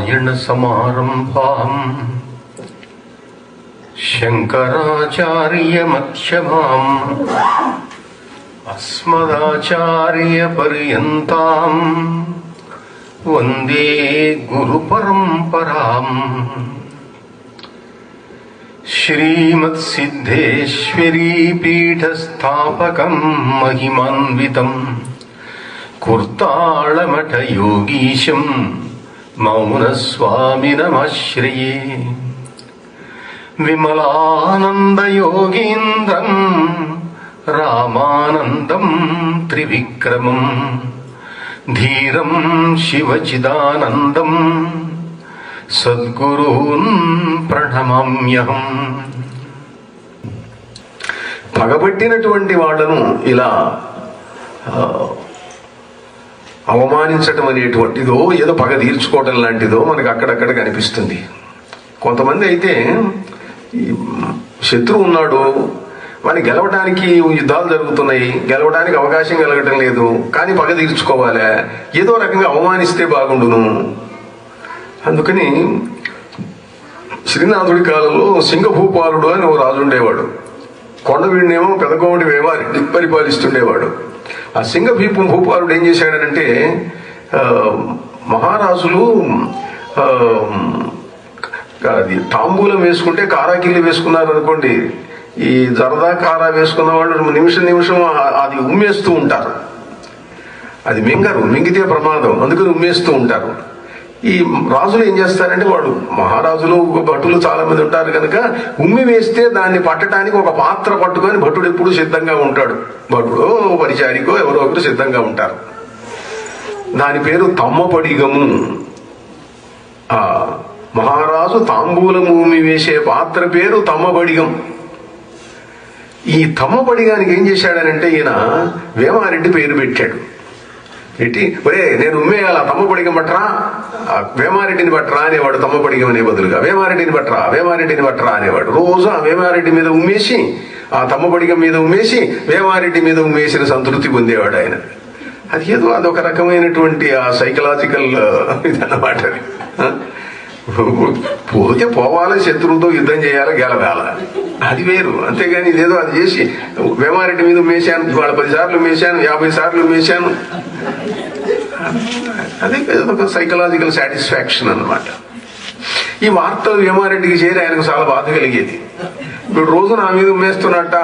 नारायणसमारम्भाम् शङ्कराचार्यमध्यमाम् अस्मदाचार्यपर्यन्ताम् वन्दे गुरुपरम्पराम्। श्रीमत्सिद्धेश्वरीपीठस्थापकम् महिमान्वितम् कुर्ताळमठयोगीशम् मौनस्वामिनमाश्रये। विमलानन्दयोगीन्द्रम् रामानन्दम् त्रिविक्रमम् धीरं शिवचिदानन्दम् सद्गुरून् ప్రణమామ్యహం. పగబట్టినటువంటి వాళ్లను ఇలా అవమానించటం అనేటువంటిదో ఏదో పగ తీర్చుకోవటం లాంటిదో మనకు అక్కడక్కడ కనిపిస్తుంది. కొంతమంది అయితే శత్రువు ఉన్నాడు, వాడిని గెలవడానికి యుద్ధాలు జరుగుతున్నాయి, గెలవడానికి అవకాశం కలగటం లేదు, కానీ పగ తీర్చుకోవాలి, ఏదో రకంగా అవమానిస్తే బాగుండును. అందుకని శ్రీనాథుడి కాలంలో సింగభూపాలుడు అని ఓ రాజు ఉండేవాడు. కొండవీడినేమో పెదకోమటి వేమారెడ్డి పరిపాలిస్తుండేవాడు. ఆ భూపాలుడు ఏం చేశాడనంటే, మహారాజులు అది తాంబూలం వేసుకుంటే కారాకిల్లి వేసుకున్నారు అనుకోండి, ఈ జరదా కారా వేసుకున్న వాళ్ళు నిమిషం అది ఉమ్మేస్తూ ఉంటారు. అది మింగితే ప్రమాదం, అందుకని ఉమ్మేస్తూ ఉంటారు. ఈ రాజులు ఏం చేస్తారంటే, వాడు మహారాజులు భటులు చాలా మంది ఉంటారు కనుక ఉమ్మి వేస్తే దాన్ని పట్టడానికి ఒక పాత్ర పట్టుకొని భటుడు ఎప్పుడు సిద్ధంగా ఉంటాడు. భటుడో పరిచారికో ఎవరో ఒకరు సిద్ధంగా ఉంటారు. దాని పేరు తమ్మపడిగము. ఆ మహారాజు తాంబూలము ఉమ్మి వేసే పాత్ర పేరు తమ్మపడిగం. ఈ తమ్మపడిగానికి ఏం చేశాడనంటే, ఈయన వేమారెడ్డి పేరు పెట్టాడు. పెట్టి, ఒరే నేను ఉమ్మేయాలా, తమ్మపడిగం పట్టరా, వేమారెడ్డిని పట్టరా అనేవాడు. తమ్మపడిగం అనే బదులుగా వేమారెడ్డిని పట్టరా అనేవాడు. రోజు ఆ వేమారెడ్డి మీద ఉమ్మేసి, ఆ తమ్మపడిగం మీద ఉమ్మేసి, వేమారెడ్డి మీద ఉమ్మేసిన సంతృప్తి పొందేవాడు ఆయన. అది ఏదో అదొక రకమైనటువంటి ఆ సైకలాజికల్ ఇదన్నమాట. పోతే పోవాలి, శత్రువుతో యుద్ధం చేయాలి, గెలవాల, అది వేరు. అంతేగాని ఇదేదో అది చేసి వేమారెడ్డి మీద ఉమ్మేశాను, ఇవాళ 10 సార్లు ఉమ్మేశాను, 50 సార్లు ఉమ్మేశాను, అదే ఒక సైకలాజికల్ సాటిస్ఫాక్షన్ అన్నమాట. ఈ వార్తలు వేమారెడ్డికి చేరి ఆయనకు చాలా బాధ కలిగేది. ఇప్పుడు రోజు నా మీద ఉమ్మేస్తున్నట్ట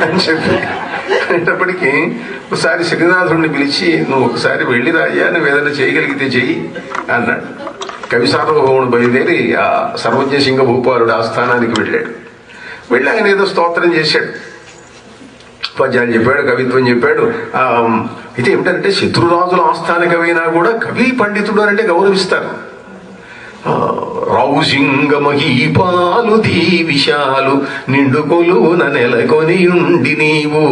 అని చెప్పి అనేటప్పటికీ ఒకసారి శ్రీనాథుడిని పిలిచి, నువ్వు ఒకసారి వెళ్ళి రాయ్యా, నువ్వు ఏదైనా చేయగలిగితే చెయ్యి అన్నాడు. కవి సార్వభౌముడు బయలుదేరి ఆ సర్వజ్ఞ సింగభూపాలుడు ఆస్థానానికి వెళ్ళాడు. వెళ్ళి ఆయన ఏదో స్తోత్రం చేశాడు, పద్యాలు చెప్పాడు, కవిత్వం చెప్పాడు. ఇది ఏమిటంటే, శత్రురాజుల ఆస్థాన కవి అయినా కూడా కవి పండితుడు అంటే గౌరవిస్తారు. రావుసింగ మహీపాలు దీవిశాలు నిండు కొలువున నెలకొని ఉండి నీవు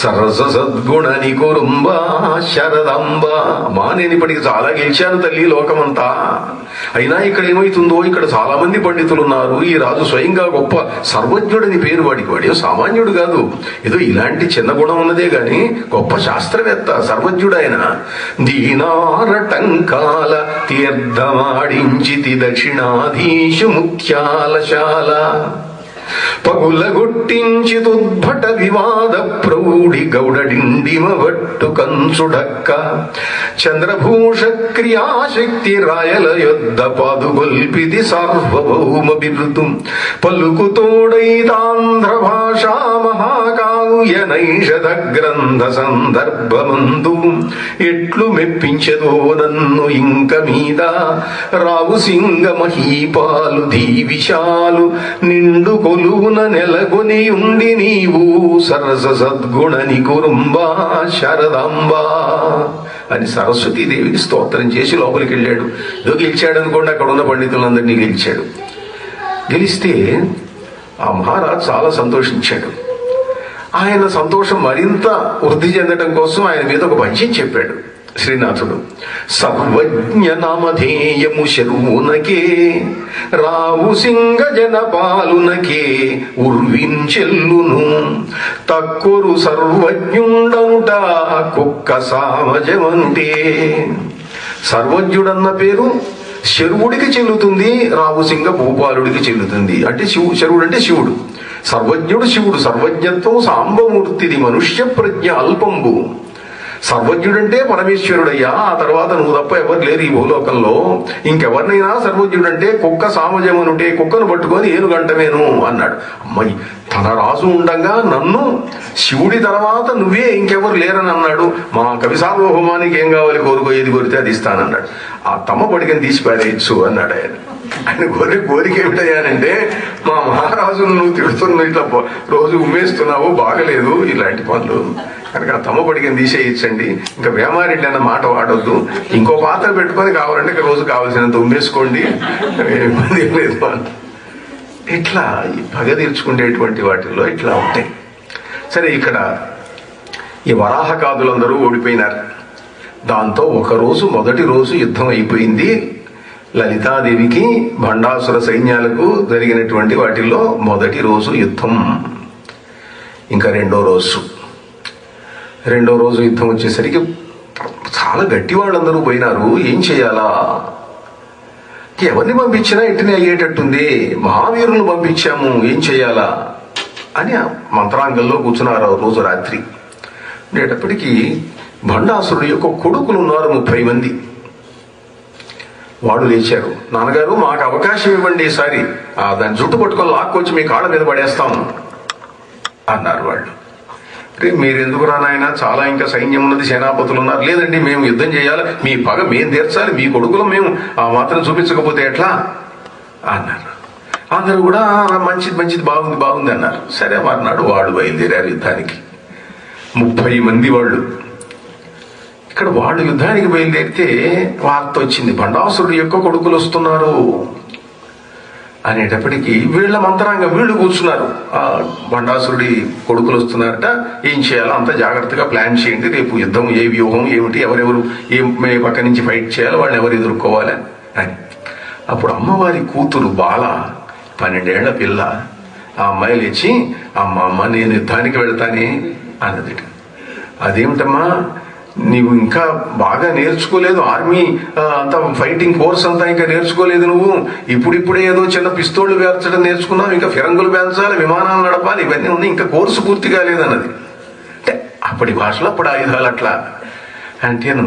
సరస సద్గుణని కురుంబా శరదంబ. మానేనిపటికి చాలా గెలిచాను తల్లి లోకమంతా, అయినా ఇక్కడ ఏమైతుందో, ఇక్కడ చాలా మంది పండితులు ఉన్నారు. ఈ రాజు స్వయంగా గొప్ప సర్వజ్ఞుడని పేరు వాడికి, వాడే సామాన్యుడు కాదు, ఏదో ఇలాంటి చిన్న గుణం ఉన్నదే గాని గొప్ప శాస్త్రవేత్త, సర్వజ్ఞుడైన. దీనారటంకాల తీర్థమాడించి దక్షిణాధీశు ముఖ్యాలశాల పగులగొట్టించి తుద్భట వివాద ప్రౌఢి గౌడడిండిమ భట్టు కంచుడక్క చంద్రభూష క్రియాశక్తి రాయల యొద్ద పాదుగొల్పిది సార్వభౌమ బిరుదు పలుకుతోడైతాంధ్ర భాషా మహాకావ్య నైషధ గ్రంథ సందర్భమందు ఎట్లు మెప్పించదో నన్ను ఇంక మీద రావు సింగ మహీపాలు దీవిశాలు నిండు కొలువున నెలకొని ఉండి నీవు సరస సద్గుణని కురుంబా శరదాంబా అని సరస్వతీదేవికి స్తోత్రం చేసి లోపలికి వెళ్ళాడు. ఏదో గెలిచాడు అనుకోండి, అక్కడ ఉన్న పండితులందరినీ గెలిచాడు. గెలిస్తే ఆ మహారాజు చాలా సంతోషించాడు. ఆయన సంతోషం మరింత వృద్ధి చెందడం కోసం ఆయన మీద ఒక పద్యం చెప్పాడు శ్రీనాథుడు. సర్వజ్ఞ నామధేయము శరువునకే రావు సింగ జన పాలునకే ఉర్వించెల్లును తక్కురు సర్వజ్ఞుండనుట కుక్క సామజమంటే. సర్వజ్ఞుడన్న పేరు శర్వుడికి చెల్లుతుంది, రావుసింగ భూపాలుడికి చెల్లుతుంది. అంటే శర్వుడు అంటే శివుడు, సర్వజ్ఞుడు శివుడు. సర్వజ్ఞత్వం సాంబమూర్తిది మనుష్య ప్రజ్ఞ అల్పంబు. సర్వజ్ఞుడంటే పరమేశ్వరుడయ్యా, ఆ తర్వాత నువ్వు తప్ప ఎవరు లేరు ఈ భూలోకంలో. ఇంకెవరినైనా సర్వజ్ఞుడంటే కుక్క సామజమనుంటే కుక్కను పట్టుకొని ఏనుగంటమేను అన్నాడు. అమ్మాయి, తన రాజు ఉండంగా నన్ను శివుడి తర్వాత నువ్వే ఇంకెవరు లేరని అన్నాడు. మా కవి సార్వభౌమానికి ఏం కావాలి, కోరుకో, ఏది కోరితే అది ఇస్తానన్నాడు. ఆ తమ్మ పడికని తీసి పారేయచ్చు అన్నాడు ఆయన. ఆయన కోరిక ఏమిటయ్యానంటే, మా మహారాజును నువ్వు తిడుతున్నావు, ఇట్లా రోజు ఉమ్మేస్తున్నావు, బాగలేదు ఇలాంటి పనులు కనుక ఆ తమ్మ పడికని తీసేయచ్చండి, ఇంకా వేమారెడ్డి అన్న మాట వాడొద్దు, ఇంకో పాత్ర పెట్టుకొని కావాలంటే ఇక రోజు కావాల్సినంత ఉమ్మేసుకోండి, ఇబ్బంది ఏం లేదు. ఇట్లా ఈ పగ తీర్చుకునేటువంటి వాటిల్లో ఇట్లా ఉంటాయి. సరే, ఇక్కడ ఈ వరాహకాదులందరూ ఓడిపోయినారు. దాంతో ఒకరోజు మొదటి రోజు యుద్ధం అయిపోయింది. లలితాదేవికి భండాసుర సైన్యాలకు జరిగినటువంటి వాటిల్లో మొదటి రోజు యుద్ధం. ఇంకా రెండో రోజు యుద్ధం వచ్చేసరికి చాలా గట్టి వాళ్ళందరూ పోయినారు. ఏం చేయాలా, ఎవరిని పంపించినా ఇటునే అయ్యేటట్టుంది, మహావీరులను పంపించాము, ఏం చేయాలా అని మంత్రాంగంలో కూర్చున్నారు రోజు రాత్రి. ఉండేటప్పటికీ భండాసురుడి యొక్క కొడుకులు ఉన్నారు 30 మంది. వాళ్ళు లేచారు. నాన్నగారు, మాకు అవకాశం ఇవ్వండి, ఈసారి దాన్ని జుట్టు పట్టుకొని లాక్కొచ్చి మీ కాళ్ళ మీద పడేస్తాము అన్నారు వాళ్ళు. అంటే మీరెందుకు రానాయన, చాలా ఇంకా సైన్యం ఉన్నది, సేనాపతులు ఉన్నారు. లేదండి, మేము యుద్ధం చేయాలి, మీ పగ మేము తీర్చాలి, మీ కొడుకులు మేము ఆ మాత్రం చూపించకపోతే ఎట్లా అన్నారు. అందరూ కూడా మంచిది బాగుంది అన్నారు. సరే, మర్నాడు వాళ్ళు బయలుదేరారు యుద్ధానికి. 30 మంది వాళ్ళు. ఇక్కడ వాళ్ళు యుద్ధానికి బయలుదేరితే వార్త వచ్చింది, భండాసురుడు యొక్క కొడుకులు వస్తున్నారు అనేటప్పటికీ వీళ్ళ మంత్రాంగం వీళ్ళు కూర్చున్నారు. ఆ భండాసురుడి కొడుకులు వస్తున్నారట, ఏం చేయాలో అంత జాగ్రత్తగా ప్లాన్ చేయండి, రేపు యుద్ధం ఏ వ్యూహం ఏమిటి, ఎవరెవరు ఏ పక్క నుంచి ఫైట్ చేయాలి, వాళ్ళని ఎవరు ఎదుర్కోవాలి అని. అప్పుడు అమ్మవారి కూతురు బాల, 12 ఏళ్ల పిల్ల, ఆ అమ్మాయి లేచి, అమ్మ నేను యుద్ధానికి వెళ్తానే అన్నది. అదేమిటమ్మా, నీవు ఇంకా బాగా నేర్చుకోలేదు, ఆర్మీ అంతా ఫైటింగ్ కోర్స్ అంతా ఇంకా నేర్చుకోలేదు, నువ్వు ఇప్పుడిప్పుడే ఏదో చిన్న పిస్తోళ్లు పేర్చడం నేర్చుకున్నావు, ఇంకా ఫిరంగులు పేల్చాలి, విమానాలు నడపాలి, ఇవన్నీ ఉన్నాయి, ఇంకా కోర్సు పూర్తి కాలేదన్నది. అంటే అప్పటి భాషలో అప్పుడు ఆయుధాలు అట్లా అంటేను,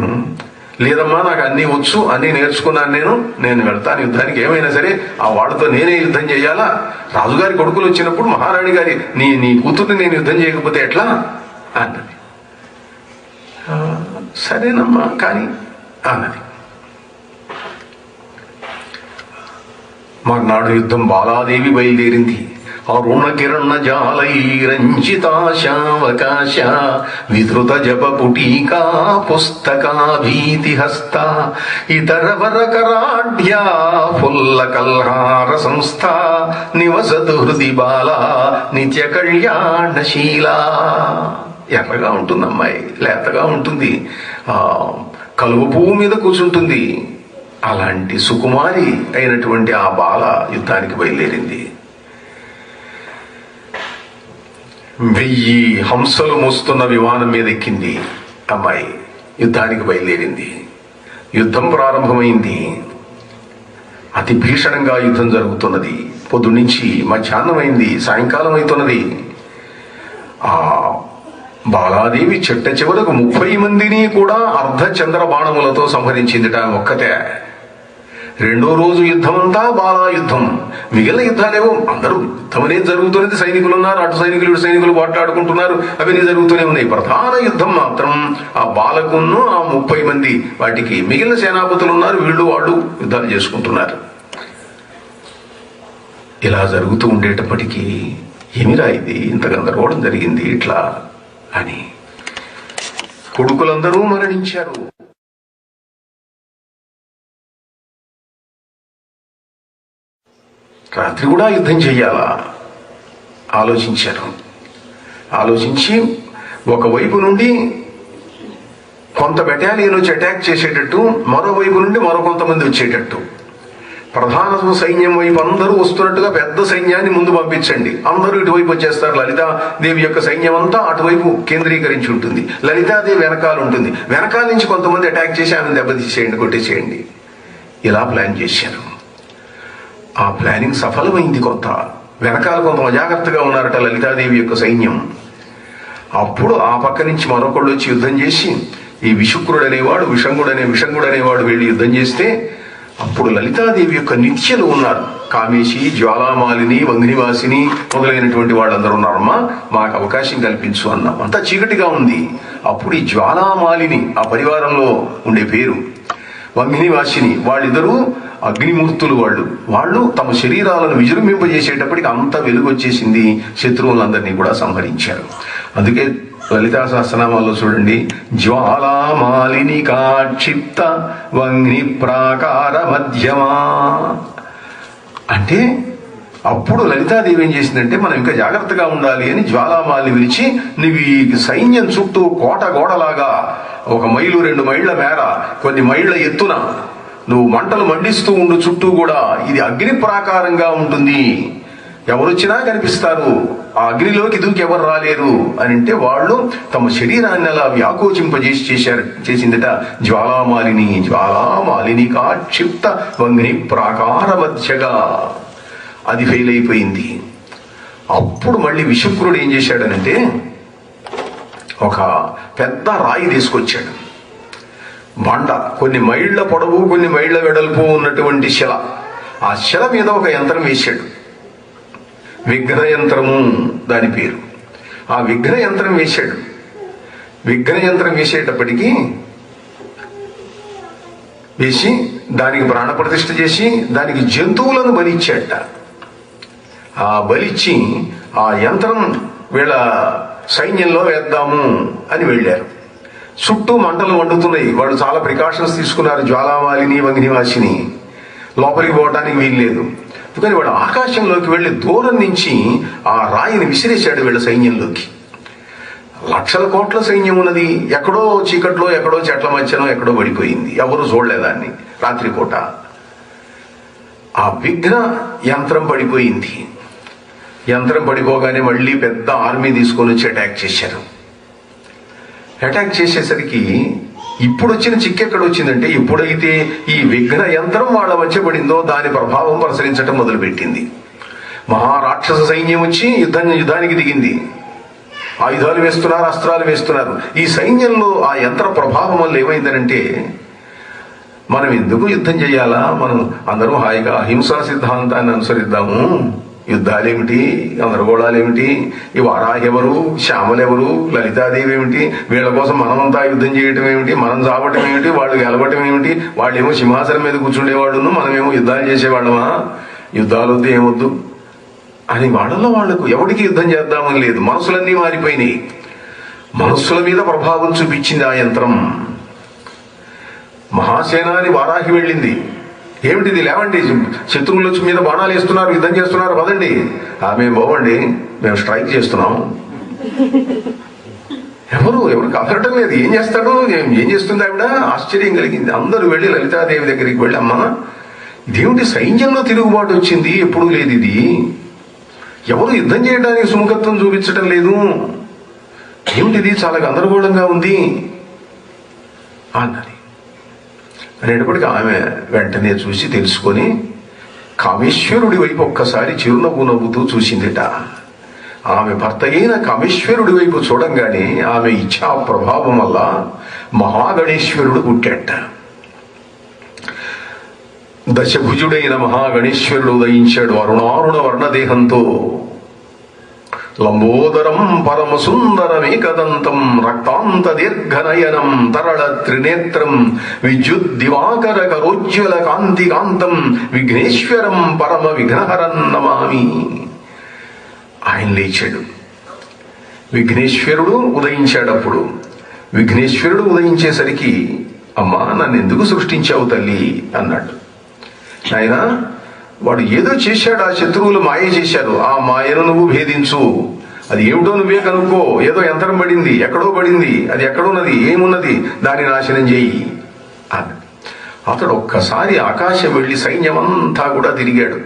లేదమ్మా నాకు అన్నీ వచ్చు, అన్నీ నేర్చుకున్నాను, నేను వెళ్తాను యుద్ధానికి, ఏమైనా సరే ఆ వాళ్ళతో నేనే యుద్ధం చేయాలా, రాజుగారి కొడుకులు వచ్చినప్పుడు మహారాణి గారి నీ కూతుర్ని నేను యుద్ధం చేయకపోతే ఎట్లా అన్నది. సరేనమ్మా కానీ అన్నది. మర్నాడు యుద్ధం బాలాదేవి బయలుదేరింది. అరుణ కిరణ జాలైరంజితాశావకాశ విధృత జప పుటీకా పుస్తకా భీతి హస్త ఇతర వరకరాఢ్యా ఫుల్ల కల్హార సంస్థ నివసతు హృది బాల నిత్య కళ్యాణశీల. ఎర్రగా ఉంటుంది అమ్మాయి, లేతగా ఉంటుంది, కలువ పువ్వు మీద కూర్చుంటుంది. అలాంటి సుకుమారి అయినటువంటి ఆ బాల యుద్ధానికి బయలుదేరింది. 1000 హంసలు మోస్తున్న విమానం మీద ఎక్కింది అమ్మాయి, యుద్ధానికి బయలుదేరింది. యుద్ధం ప్రారంభమైంది. అతి భీషణంగా యుద్ధం జరుగుతున్నది. పొద్దున్నుంచి మధ్యాహ్నం అయింది, సాయంకాలం అవుతున్నది. ఆ బాలాదేవి చెట్ట చివరకు 30 మందిని కూడా అర్ధచంద్ర బాణములతో సంహరించిందిట ఒక్కతే. రెండో రోజు యుద్ధం అంతా బాలా యుద్ధం. మిగిలిన యుద్ధాలేవో అందరూ యుద్ధం అనేది జరుగుతున్నది, సైనికులు ఉన్నారు, అటు సైనికులు ఇటు సైనికులు పోట్లాడుకుంటున్నారు, అవన్నీ జరుగుతూనే ఉన్నాయి. ప్రధాన యుద్ధం మాత్రం ఆ బాలకును ఆ 30 మంది, వాటికి మిగిలిన సేనాపతులు ఉన్నారు, వాళ్ళు యుద్ధాలు చేసుకుంటున్నారు. ఇలా జరుగుతూ ఉండేటప్పటికీ ఏమిరా ఇది, ఇంత గందరగోళం జరిగింది ఇట్లా అని. కొడుకులందరూ మరణించారు. రాత్రి కూడా యుద్ధం చెయ్యాలా ఆలోచించి ఒకవైపు నుండి కొంత బెటాలియన్ వచ్చి అటాక్ చేసేటట్టు, మరోవైపు నుండి మరో కొంతమంది వచ్చేటట్టు, ప్రధాన సైన్యం వైపు అందరూ వస్తున్నట్టుగా పెద్ద సైన్యాన్ని ముందు పంపించండి, అందరూ ఇటువైపు వచ్చేస్తారు. లలితాదేవి యొక్క సైన్యం అంతా అటువైపు కేంద్రీకరించి ఉంటుంది, లలితాదేవి వెనకాల ఉంటుంది, వెనకాల నుంచి కొంతమంది అటాక్ చేసి ఆమెను దెబ్బతీసేయండి, కొట్టేసేయండి. ఇలా ప్లాన్ చేశారు. ఆ ప్లానింగ్ సఫలమైంది. కొంత వెనకాల కొంత అజాగ్రత్తగా ఉన్నారట లలితాదేవి యొక్క సైన్యం. అప్పుడు ఆ పక్క నుంచి మరొకళ్ళు వచ్చి యుద్ధం చేసి ఈ విశుక్రుడు అనేవాడు విషంగుడు అనేవాడు వెళ్ళి యుద్ధం చేస్తే అప్పుడు లలితాదేవి యొక్క నిత్యలు ఉన్నారు. కామేశి, జ్వాలామాలిని, వంగ్నివాసిని మొదలైనటువంటి వాళ్ళందరూ ఉన్నారమ్మా, మాకు అవకాశం కల్పించు అన్నాం. అంతా చీకటిగా ఉంది. అప్పుడు ఈ జ్వాలామాలిని ఆ పరివారంలో ఉండే పేరు, వంగ్నివాసిని వాళ్ళిద్దరూ అగ్నిమూర్తులు. వాళ్ళు తమ శరీరాలను విజృంభింపజేసేటప్పటికి అంత వెలుగు వచ్చేసింది. శత్రువులందరినీ కూడా సంహరించారు. అందుకే లలితా సహస్రనామాల్లో చూడండి, జ్వాలామాలిని కాక్షిప్త వంగ్ని ప్రాకార మధ్యమా అంటే అప్పుడు లలితాదేవి ఏం చేసిందంటే మనం ఇంకా జాగ్రత్తగా ఉండాలి అని జ్వాలామాలిని విలిచి, నువ్వు ఈ సైన్యం చుట్టూ కోట గోడలాగా 1 మైలు 2 మైళ్ల మేర కొన్ని మైళ్ల ఎత్తున నువ్వు మంటలు మండిస్తూ ఉండు, చుట్టూ కూడా ఇది అగ్ని ప్రాకారంగా ఉంటుంది, ఎవరొచ్చినా కనిపిస్తారు, ఆ అగ్నిలోకి దూకి ఎవరు రాలేరు అని అంటే వాళ్ళు తమ శరీరాన్ని అలా చేసిందట. జ్వాలామాలిని కాక్షిప్త వంగ్ని ప్రాకార మధ్యగా అది ఫెయిల్ అయిపోయింది. అప్పుడు మళ్ళీ విశుక్రుడు ఏం చేశాడనంటే ఒక పెద్ద రాయి తీసుకొచ్చాడు. బండ, కొన్ని మైళ్ల పొడవు కొన్ని మైళ్ల వెడల్పు ఉన్నటువంటి శిల. ఆ శిల మీద ఒక యంత్రం వేశాడు. విఘ్న యంత్రము దాని పేరు. ఆ విఘ్న యంత్రం వేశాడు. విఘ్న యంత్రం వేసేటప్పటికీ వేసి దానికి ప్రాణప్రతిష్ఠ చేసి దానికి జంతువులను బలిచ్చాట. ఆ బలిచ్చి ఆ యంత్రం వీళ్ళ సైన్యంలో వేద్దాము అని వెళ్ళారు. చుట్టూ మంటలు మండుతున్నాయి. వాళ్ళు చాలా ప్రికాషన్స్ తీసుకున్నారు. జ్వాలామాలిని, వంగ్నివాసిని లోపలికి పోవడానికి వీల్లేదు. కానీ వాడు ఆకాశంలోకి వెళ్ళి దూరం నుంచి ఆ రాయిని విసిరేశాడు వీళ్ళ సైన్యంలోకి. లక్షల కోట్ల సైన్యం ఉన్నది. ఎక్కడో చీకట్లో, ఎక్కడో చెట్ల మధ్యనో ఎక్కడో పడిపోయింది. ఎవరు చూడలేదాన్ని. రాత్రిపూట ఆ విఘ్న యంత్రం పడిపోయింది. యంత్రం పడిపోగానే మళ్ళీ పెద్ద ఆర్మీ తీసుకొని వచ్చి అటాక్ చేశారు. అటాక్ చేసేసరికి ఇప్పుడు వచ్చిన చిక్కెక్కడ వచ్చిందంటే, ఎప్పుడైతే ఈ విఘ్న యంత్రం వాళ్ళ మధ్య పడిందో దాని ప్రభావం ప్రసరించడం మొదలుపెట్టింది. మహారాక్షస సైన్యం వచ్చి యుద్ధానికి దిగింది. ఆయుధాలు వేస్తున్నారు, అస్త్రాలు వేస్తున్నారు. ఈ సైన్యంలో ఆ యంత్ర ప్రభావం వల్ల ఏమైందనంటే, మనం ఎందుకు యుద్ధం చేయాలా, మనం అందరం హాయిగా అహింసా సిద్ధాంతాన్ని అనుసరిద్దాము, యుద్ధాలేమిటి, గందరగోళాలేమిటి, ఈ వారాహి ఎవరు, శ్యామలెవరు, లలితాదేవి ఏమిటి, వీళ్ళ కోసం మనమంతా యుద్ధం చేయటం ఏమిటి, మనం చావటం ఏమిటి, వాళ్ళు గెలవటం ఏమిటి, వాళ్ళేమో సింహాసనం మీద కూర్చుండేవాళ్ళను, మనమేమో యుద్ధాలు చేసేవాళ్ళమా, యుద్ధాలొద్దు ఏమొద్దు అని వాళ్లకు ఎవరికి యుద్ధం చేద్దామని లేదు. మనసులన్నీ మారిపోయినాయి. మనస్సుల మీద ప్రభావం చూపించింది ఆ యంత్రం. మహాసేనాని వారాహి వెళ్ళింది. ఏమిటిది, లేవండి, శత్రువుల మీద బాణాలు వేస్తున్నారు, యుద్ధం చేస్తున్నారు, పదండి. ఆమె పోవండి, మేము స్ట్రైక్ చేస్తున్నాం. ఎవరు కదలటం లేదు. ఏం చేస్తాడు, ఏం చేస్తుంది ఆవిడ? ఆశ్చర్యం కలిగింది. అందరూ వెళ్ళి లలితాదేవి దగ్గరికి వెళ్ళి, అమ్మా ఇదేమిటి సైన్యంలో తిరుగుబాటు వచ్చింది, ఎప్పుడూ లేదు ఇది, ఎవరు యుద్ధం చేయడానికి సుముఖత్వం చూపించటం లేదు, ఏమిటిది, చాలా గందరగోళంగా ఉంది అన్నది. అనేటప్పటికీ ఆమె వెంటనే చూసి తెలుసుకొని కామేశ్వరుడి వైపు ఒక్కసారి చిరునవ్వు నవ్వుతూ చూసిందిట. ఆమె భర్త అయిన కామేశ్వరుడి వైపు చూడంగానే ఆమె ఇచ్ఛా ప్రభావం వల్ల మహాగణేశ్వరుడు పుట్టాట. దశభుజుడైన మహాగణేశ్వరుడు ఉదయించాడు అరుణారుణ వర్ణదేహంతో. లంబోదరం పరమ సుందరమేకదంతం రక్తాంత దీర్ఘనయనం తరళ త్రినేత్రం విద్యుత్ దివాకర కరోజ్వల కాంతి కాంతం విఘ్నేశ్వరం పరమ విఘ్నహరం నమామి. ఆయన లేచాడు. విఘ్నేశ్వరుడు ఉదయించాడప్పుడు. విఘ్నేశ్వరుడు ఉదయించేసరికి, అమ్మా నన్ను ఎందుకు సృష్టించావు తల్లి అన్నాడు. ఆయన వాడు ఏదో చేశాడు, ఆ శత్రువులు మాయ చేశారు, ఆ మాయను నువ్వు భేదించు, అది ఏమిటో నువ్వే కనుక్కో, ఏదో యంత్రం పడింది, ఎక్కడో పడింది, అది ఎక్కడున్నది, ఏమున్నది, దాన్ని నాశనం చేయి అన్నాడు. అతడు ఒక్కసారి ఆకాశం వెళ్ళి సైన్యమంతా కూడా తిరిగాడు.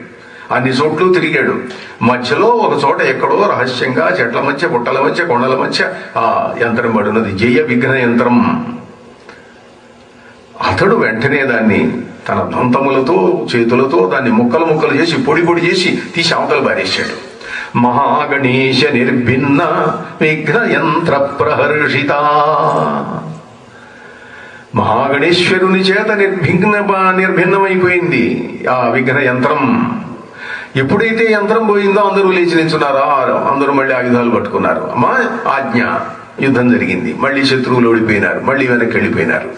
అన్ని చోట్లు తిరిగాడు. మధ్యలో ఒక చోట ఎక్కడో రహస్యంగా చెట్ల మధ్య, పుట్టల మధ్య, కొండల మధ్య ఆ యంత్రం పడినది, జయ విఘ్న యంత్రం. అతడు వెంటనే దాన్ని తన దంతములతో చేతులతో దాన్ని ముక్కలు ముక్కలు చేసి పొడి పొడి చేసి తీసి అవతల బారేశాడు. మహాగణేశ నిర్భిన్న విఘ్న యంత్ర ప్రహర్షిత. మహాగణేశ్వరుని చేత నిర్భిన్నమైపోయింది ఆ విఘ్న యంత్రం. ఎప్పుడైతే యంత్రం పోయిందో అందరూ లేచి నిల్చున్నారా, అందరూ మళ్ళీ ఆయుధాలు పట్టుకున్నారు. అమ్మా ఆజ్ఞ, యుద్ధం జరిగింది. మళ్ళీ శత్రువులు ఓడిపోయినారు, మళ్ళీ వెనక్కి వెళ్ళిపోయినారు.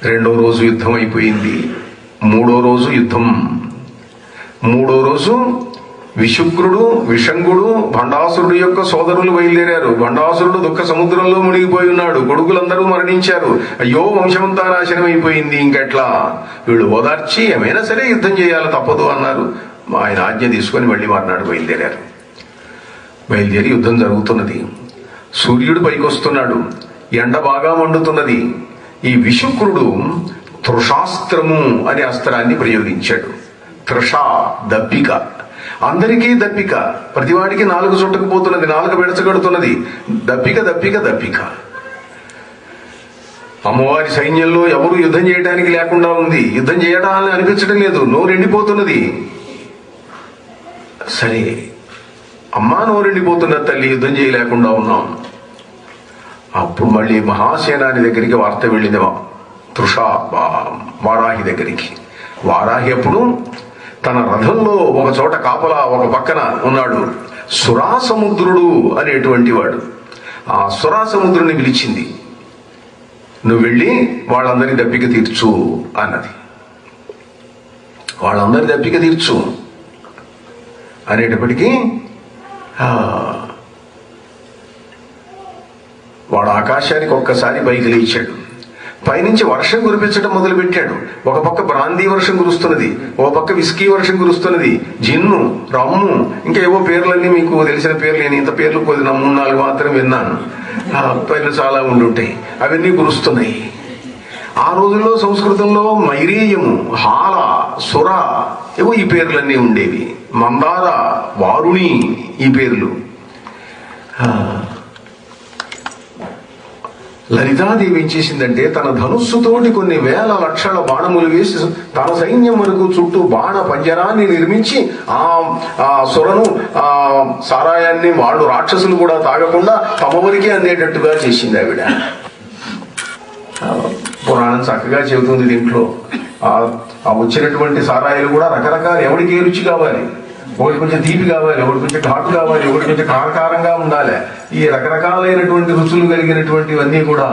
రెండో రోజు యుద్ధం అయిపోయింది. మూడో రోజు యుద్ధం. మూడో రోజు విశుక్రుడు, విషంగుడు, భండాసురుడు యొక్క సోదరులు బయలుదేరారు. భండాసురుడు దుఃఖ సముద్రంలో మునిగిపోయి ఉన్నాడు. కొడుకులందరూ మరణించారు. అయ్యో వంశమంతా నాశనం అయిపోయింది, ఇంకెట్లా? వీళ్ళు ఓదార్చి ఏమైనా సరే యుద్ధం చేయాలి, తప్పదు అన్నారు. ఆయన ఆజ్ఞ తీసుకొని మళ్ళీ మర్నాడు బయలుదేరారు. బయలుదేరి యుద్ధం జరుగుతున్నది. సూర్యుడు పైకి వస్తున్నాడు, ఎండ బాగా మండుతున్నది. ఈ విశుక్రుడు తృషాస్త్రము అనే అస్త్రాన్ని ప్రయోగించాడు. తృష దప్పిక, అందరికీ దప్పిక. ప్రతివాడికి నాలుగు చుట్టకపోతున్నది, నాలుగు బెడచగడుతున్నది. దప్పిక దప్పిక దప్పిక. అమ్మవారి సైన్యంలో ఎవరు యుద్ధం చేయడానికి లేకుండా ఉంది. యుద్ధం చేయడాలని అనిపించడం లేదు, నోరెండిపోతున్నది. సరే అమ్మా, నోరెండిపోతున్నది తల్లి, యుద్ధం చేయలేకుండా ఉన్నాం. అప్పుడు మళ్ళీ మహాసేనాని దగ్గరికి వార్త వెళ్ళింది. తృష వారాహి దగ్గరికి. వారాహి అప్పుడు తన రథంలో ఒక చోట కాపలా ఒక పక్కన ఉన్నాడు సురాసముద్రుడు అనేటువంటి వాడు. ఆ సురాసముద్రుని పిలిచింది. నువ్వు వెళ్ళి వాళ్ళందరి దప్పిక తీర్చు అన్నది. వాళ్ళందరి దప్పిక తీర్చు అనేటప్పటికీ వాడు ఆకాశానికి ఒక్కసారి పైకి లేచాడు. పైనుంచి వర్షం కురిపించడం మొదలుపెట్టాడు. ఒక పక్క బ్రాందీ వర్షం కురుస్తున్నది, ఒక పక్క విస్కీ వర్షం కురుస్తున్నది, జిన్ను, రమ్ము, ఇంకా ఏవో పేర్లన్నీ మీకు తెలిసిన పేర్లు. నేను ఇంత పేర్లు కొద్ది 3-4 మాత్రం విన్నాను. పేర్లు చాలా ఉండుంటాయి. అవన్నీ కురుస్తున్నాయి. ఆ రోజుల్లో సంస్కృతంలో మైరేయము, హాల, సుర ఏవో ఈ పేర్లన్నీ ఉండేవి. మందార, వారుణి ఈ పేర్లు. లలితాదేవి ఏం చేసిందంటే తన ధనుస్సుతోటి కొన్ని వేల లక్షల బాణములు వేసి తన సైన్యం వరకు చుట్టూ బాణ పంజరాన్ని నిర్మించి ఆ సురను ఆ సారాయాన్ని వాళ్ళు రాక్షసులు కూడా తాగకుండా తమ వరకే అందేటట్టుగా చేసింది ఆవిడ. పురాణం చక్కగా చెబుతుంది. దీంట్లో ఆ వచ్చినటువంటి సారాయిలు కూడా రకరకాల, ఎవరికి ఏ రుచి కావాలి, ఒకటి కొంచెం తీపి కావాలి, ఒకటి కొంచెం ఘాటు కావాలి, ఒకటి కొంచెం కారకారంగా ఉండాలి. ఈ రకరకాలైనటువంటి రుచులు కలిగినటువంటివన్నీ కూడా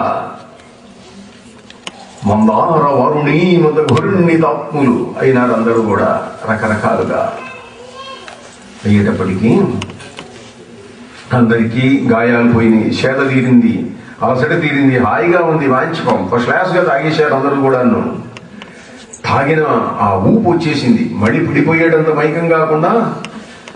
మందార వరుణి మద ఘురుణ్ణి తాత్ములు అయినారు. అందరూ కూడా రకరకాలుగా అయ్యేటప్పటికీ అందరికీ గాయాలు పోయినాయి, సేద తీరింది, అలసట తీరింది, హాయిగా ఉంది, వాంఛిపం ఫస్ట్ క్లాస్ గా తాగేశారు అందరూ కూడాను. తాగిన ఆ ఊపు వచ్చేసింది. మళ్ళీ పిడిపోయేటంత మైకం కాకుండా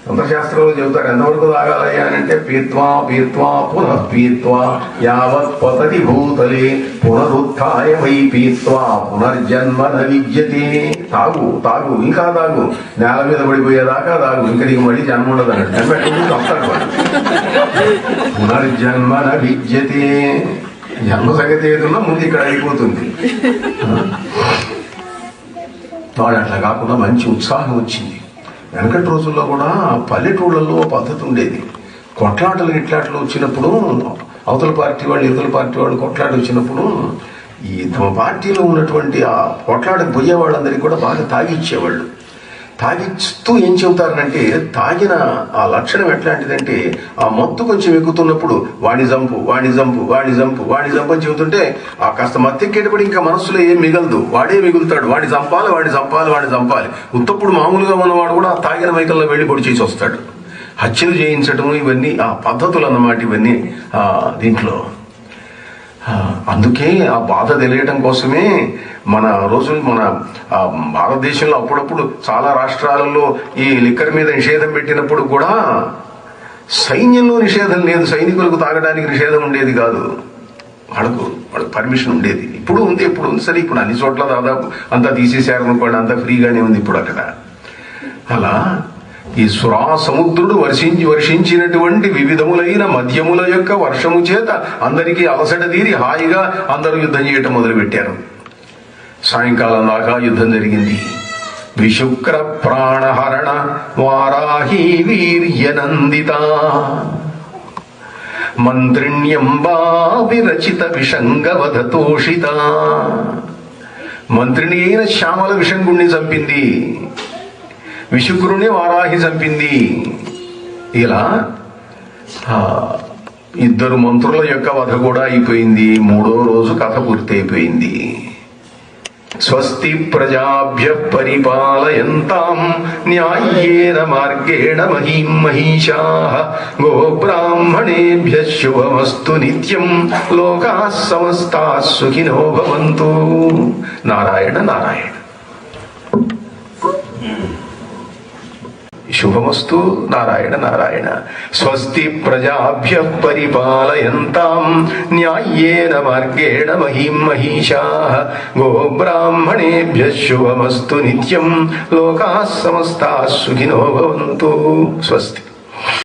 తంత్రశాస్త్రంలో చెబుతారు ఎంతవరకు తాగాలయ్యా అంటే పీత్వా పీత్వా పునః పీత్వా యావత్ పతతి భూతలే పునరుత్థాయ వై పీత్వా పునర్జన్మ న విద్యతే. తాగు తాగు, ఇంకా తాగు, నేల మీద పడిపోయేదాకా తాగు, ఇంకా నీకు మళ్ళీ జన్మ ఉండదు అన్నట్టు చెప్తాడు. పునర్జన్మ న విద్యతే. జన్మ సంగతి ఏదున్నా ముందు ఇక్కడ అయిపోతుంది. వాడు అట్లా కాకుండా మంచి ఉత్సాహం వచ్చింది. వెనకటి రోజుల్లో కూడా పల్లెటూళ్ళల్లో పద్ధతి ఉండేది. కొట్లాటలు ఇట్లాటలు వచ్చినప్పుడు అవతల పార్టీ వాళ్ళు ఇవతల పార్టీ వాళ్ళు కొట్లాట వచ్చినప్పుడు ఈ తమ పార్టీలో ఉన్నటువంటి ఆ కొట్లాటకు పోయే వాళ్ళందరికీ కూడా బాగా తాగిచ్చేవాళ్ళు. తాగిస్తూ ఏం చెబుతారనంటే తాగిన ఆ లక్షణం ఎట్లాంటిదంటే ఆ మత్తు కొంచెం ఎక్కుతున్నప్పుడు వాణి జంపు వాణి జంపు వాణి జంపు వాణి జంపు అని చెబుతుంటే ఆ కాస్త మత్తెక్కేటప్పుడు ఇంకా మనసులో ఏం మిగలదు, వాడే మిగులుతాడు. వాడిని చంపాలి వాడిని చంపాలి వాడిని చంపాలి. ఉత్తప్పుడు మామూలుగా ఉన్నవాడు కూడా ఆ తాగిన మైకల్లో వెళ్ళి పొడి చేసి వస్తాడు. హత్యలు చేయించటము ఇవన్నీ ఆ పద్ధతులు అన్నమాట. ఇవన్నీ దీంట్లో అందుకే ఆ బాధ తెలియటం కోసమే మన రోజులు మన భారతదేశంలో అప్పుడప్పుడు చాలా రాష్ట్రాలలో ఈ లిక్కర్ మీద నిషేధం పెట్టినప్పుడు కూడా సైన్యంలో నిషేధం లేదు. సైనికులకు తాగడానికి నిషేధం ఉండేది కాదు. వాళ్ళకు పర్మిషన్ ఉండేది. ఇప్పుడు ఉంది, ఎప్పుడు ఉంది. సరే ఇప్పుడు అన్ని చోట్ల దాదాపు అంతా తీసేశారు అనుకోండి, అంతా ఫ్రీగానే ఉంది ఇప్పుడు అక్కడ. అలా ఈ సురా సముద్రుడు వర్షించినటువంటి వివిధములైన మద్యముల యొక్క వర్షము చేత అందరికీ అలసట తీరి హాయిగా అందరూ యుద్ధం చేయటం మొదలుపెట్టారు. సాయంకాలం దాకా యుద్ధం జరిగింది. విశుక్ర ప్రాణహరణ వారాహి వీర్యనందిత మంత్రిణ్యంబా విరచిత విషంగవధతోషిత. మంత్రిని అయిన శ్యామల విషంగుణ్ణి చంపింది, విశుక్రుని వారాహి చంపింది. ఇలా ఇద్దరు మంత్రుల యొక్క వధ కూడా అయిపోయింది. మూడో రోజు కథ పూర్తయిపోయింది. స్వస్తి ప్రజాభ్య పరిపాలయంతాం న్యాయేన మార్గేణ మహీం మహిషాః గోబ్రాహ్మణేభ్య శుభమస్తు నిత్యం లోకాః సమస్తాః సుఖినో భవంతు. నారాయణ నారాయణ. శుభమస్తు. నారాయణ నారాయణ. స్వస్తి ప్రజాభ్య పరిపాలయంతాం న్యాయేన మార్గేణ మహీం మహిషాః గోబ్రాహ్మణేభ్య శుభమస్తు నిత్యం లోకాః సమస్తాః సుఖినో భవంతు. స్వస్తి.